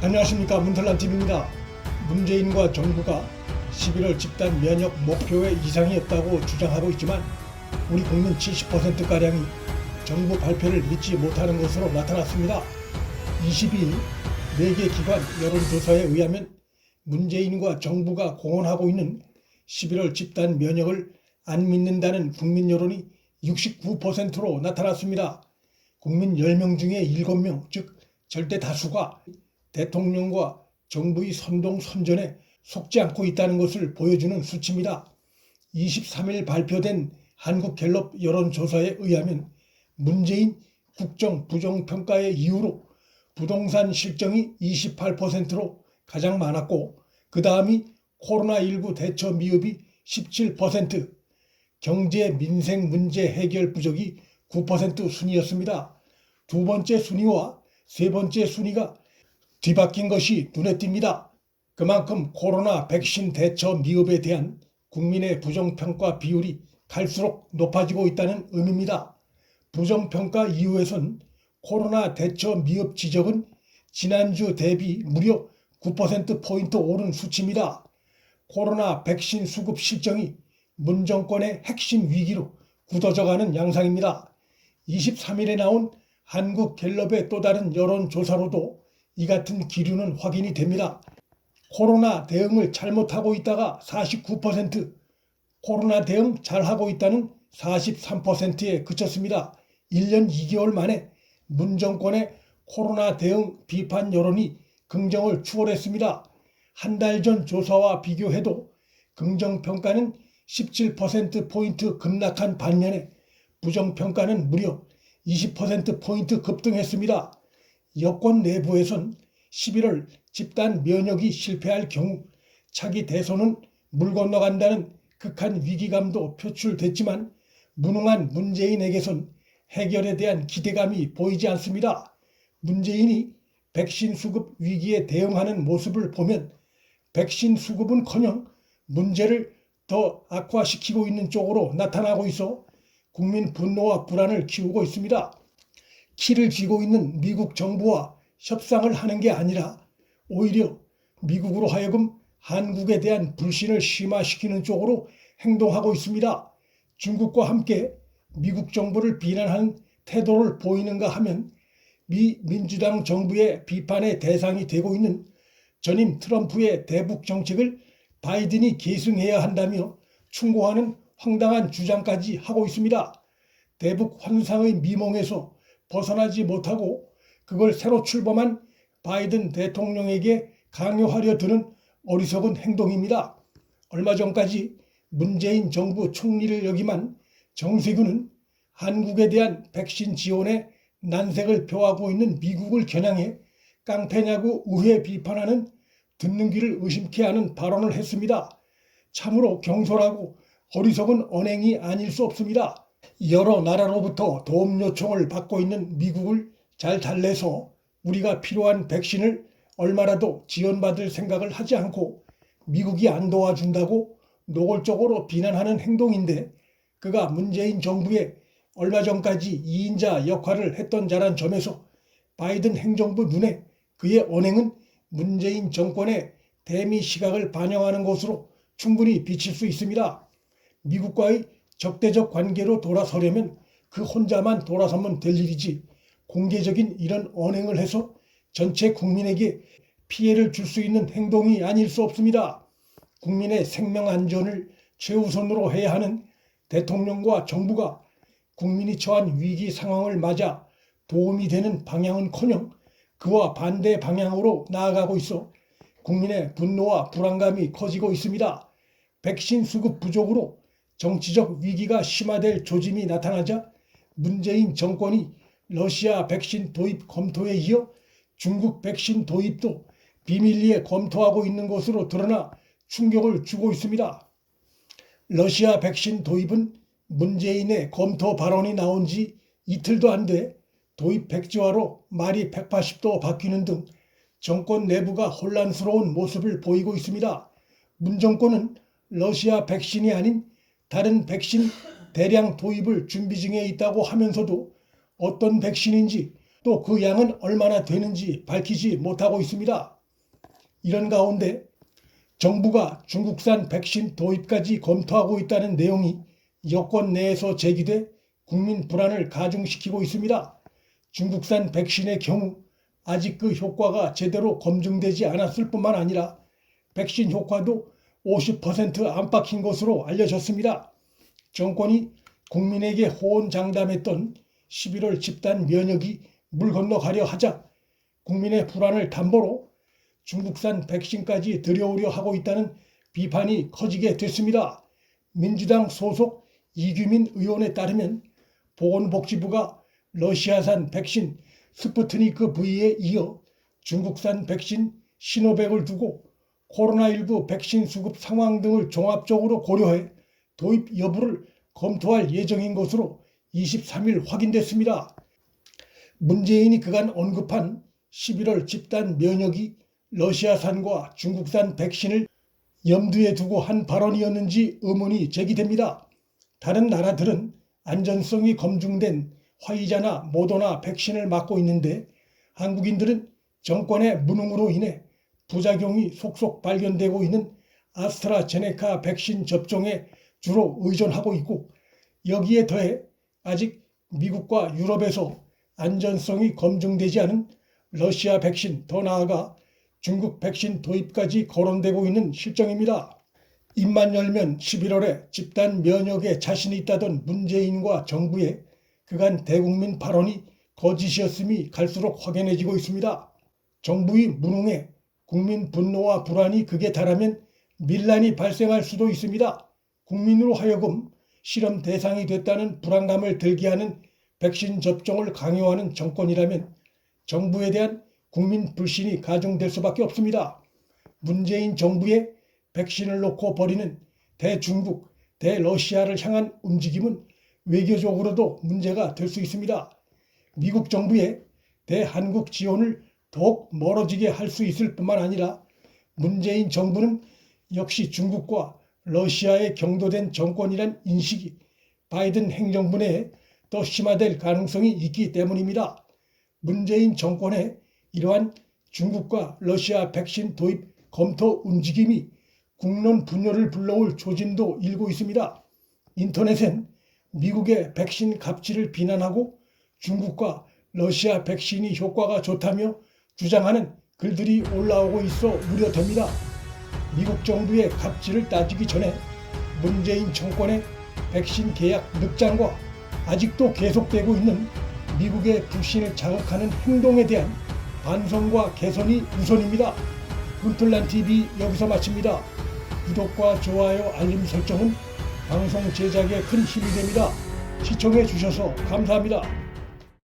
안녕하십니까, 문털란TV입니다. 문재인과 정부가 11월 집단 면역 목표에 이상이 없다고 주장하고 있지만 우리 국민 70%가량이 정부 발표를 믿지 못하는 것으로 나타났습니다. 22일 4개 기관 여론조사에 의하면 문재인과 정부가 공언하고 있는 11월 집단 면역을 안 믿는다는 국민 여론이 69%로 나타났습니다. 국민 10명 중에 7명, 즉 절대 다수가 대통령과 정부의 선동선전에 속지 않고 있다는 것을 보여주는 수치입니다. 23일 발표된 한국갤럽 여론조사에 의하면 문재인 국정 부정평가의 이유로 부동산 실정이 28%로 가장 많았고, 그 다음이 코로나19 대처 미흡이 17%, 경제 민생 문제 해결 부족이 9% 순이었습니다. 두 번째 순위와 세 번째 순위가 뒤바뀐 것이 눈에 띕니다. 그만큼 코로나 백신 대처 미흡에 대한 국민의 부정평가 비율이 갈수록 높아지고 있다는 의미입니다. 부정평가 이후에선 코로나 대처 미흡 지적은 지난주 대비 무려 9%포인트 오른 수치입니다. 코로나 백신 수급 실정이 문 정권의 핵심 위기로 굳어져가는 양상입니다. 23일에 나온 한국갤럽의 또 다른 여론조사로도 이 같은 기류는 확인이 됩니다. 코로나 대응을 잘못하고 있다가 49%, 코로나 대응 잘하고 있다는 43%에 그쳤습니다. 1년 2개월 만에 문 정권의 코로나 대응 비판 여론이 긍정을 추월했습니다. 한 달 전 조사와 비교해도 긍정평가는 17%포인트 급락한 반면에 부정평가는 무려 20%포인트 급등했습니다. 여권 내부에선 11월 집단 면역이 실패할 경우 차기 대선은 물 건너간다는 극한 위기감도 표출됐지만 무능한 문재인에게선 해결에 대한 기대감이 보이지 않습니다. 문재인이 백신 수급 위기에 대응하는 모습을 보면 백신 수급은커녕 문제를 더 악화시키고 있는 쪽으로 나타나고 있어 국민 분노와 불안을 키우고 있습니다. 키를 쥐고 있는 미국 정부와 협상을 하는 게 아니라 오히려 미국으로 하여금 한국에 대한 불신을 심화시키는 쪽으로 행동하고 있습니다. 중국과 함께 미국 정부를 비난하는 태도를 보이는가 하면 미 민주당 정부의 비판의 대상이 되고 있는 전임 트럼프의 대북 정책을 바이든이 계승해야 한다며 충고하는 황당한 주장까지 하고 있습니다. 대북 환상의 미몽에서 벗어나지 못하고 그걸 새로 출범한 바이든 대통령에게 강요하려 드는 어리석은 행동입니다. 얼마 전까지 문재인 정부 총리를 역임한 정세균은 한국에 대한 백신 지원에 난색을 표하고 있는 미국을 겨냥해 깡패냐고 우회 비판하는 듣는 귀를 의심케 하는 발언을 했습니다. 참으로 경솔하고 어리석은 언행이 아닐 수 없습니다. 여러 나라로부터 도움 요청을 받고 있는 미국을 잘 달래서 우리가 필요한 백신을 얼마라도 지원받을 생각을 하지 않고 미국이 안 도와준다고 노골적으로 비난하는 행동인데, 그가 문재인 정부의 얼마 전까지 2인자 역할을 했던 자란 점에서 바이든 행정부 눈에 그의 언행은 문재인 정권의 대미 시각을 반영하는 것으로 충분히 비칠 수 있습니다. 미국과의 적대적 관계로 돌아서려면 그 혼자만 돌아서면 될 일이지 공개적인 이런 언행을 해서 전체 국민에게 피해를 줄 수 있는 행동이 아닐 수 없습니다. 국민의 생명 안전을 최우선으로 해야 하는 대통령과 정부가 국민이 처한 위기 상황을 맞아 도움이 되는 방향은커녕 그와 반대 방향으로 나아가고 있어 국민의 분노와 불안감이 커지고 있습니다. 백신 수급 부족으로 정치적 위기가 심화될 조짐이 나타나자 문재인 정권이 러시아 백신 도입 검토에 이어 중국 백신 도입도 비밀리에 검토하고 있는 것으로 드러나 충격을 주고 있습니다. 러시아 백신 도입은 문재인의 검토 발언이 나온 지 이틀도 안 돼 도입 백지화로 말이 180도 바뀌는 등 정권 내부가 혼란스러운 모습을 보이고 있습니다. 문 정권은 러시아 백신이 아닌 다른 백신 대량 도입을 준비 중에 있다고 하면서도 어떤 백신인지, 또 또 그 양은 얼마나 되는지 밝히지 못하고 있습니다. 이런 가운데 정부가 중국산 백신 도입까지 검토하고 있다는 내용이 여권 내에서 제기돼 국민 불안을 가중시키고 있습니다. 중국산 백신의 경우 아직 그 효과가 제대로 검증되지 않았을 뿐만 아니라 백신 효과도 50% 안팎인 것으로 알려졌습니다. 정권이 국민에게 호언장담했던 11월 집단 면역이 물 건너가려 하자 국민의 불안을 담보로 중국산 백신까지 들여오려 하고 있다는 비판이 커지게 됐습니다. 민주당 소속 이규민 의원에 따르면 보건복지부가 러시아산 백신 스푸트니크 V에 이어 중국산 백신 시노백을 두고 코로나19 백신 수급 상황 등을 종합적으로 고려해 도입 여부를 검토할 예정인 것으로 23일 확인됐습니다. 문재인이 그간 언급한 11월 집단 면역이 러시아산과 중국산 백신을 염두에 두고 한 발언이었는지 의문이 제기됩니다. 다른 나라들은 안전성이 검증된 화이자나 모더나 백신을 맞고 있는데 한국인들은 정권의 무능으로 인해 부작용이 속속 발견되고 있는 아스트라제네카 백신 접종에 주로 의존하고 있고 여기에 더해 아직 미국과 유럽에서 안전성이 검증되지 않은 러시아 백신, 더 나아가 중국 백신 도입까지 거론되고 있는 실정입니다. 입만 열면 11월에 집단 면역에 자신이 있다던 문재인과 정부의 그간 대국민 발언이 거짓이었음이 갈수록 확연해지고 있습니다. 정부의 무능에 국민 분노와 불안이 극에 달하면 밀란이 발생할 수도 있습니다. 국민으로 하여금 실험 대상이 됐다는 불안감을 들게 하는 백신 접종을 강요하는 정권이라면 정부에 대한 국민 불신이 가중될 수밖에 없습니다. 문재인 정부의 백신을 놓고 벌이는 대중국, 대러시아를 향한 움직임은 외교적으로도 문제가 될 수 있습니다. 미국 정부의 대한국 지원을 더욱 멀어지게 할 수 있을 뿐만 아니라 문재인 정부는 역시 중국과 러시아에 경도된 정권이란 인식이 바이든 행정부 내에 더 심화될 가능성이 있기 때문입니다. 문재인 정권의 이러한 중국과 러시아 백신 도입 검토 움직임이 국론 분열을 불러올 조짐도 일고 있습니다. 인터넷엔 미국의 백신 갑질을 비난하고 중국과 러시아 백신이 효과가 좋다며 주장하는 글들이 올라오고 있어 우려됩니다. 미국 정부의 갑질을 따지기 전에 문재인 정권의 백신 계약 늑장과 아직도 계속되고 있는 미국의 불신을 자극하는 행동에 대한 반성과 개선이 우선입니다. 문틀란TV 여기서 마칩니다. 구독과 좋아요, 알림 설정은 방송 제작에 큰 힘이 됩니다. 시청해 주셔서 감사합니다.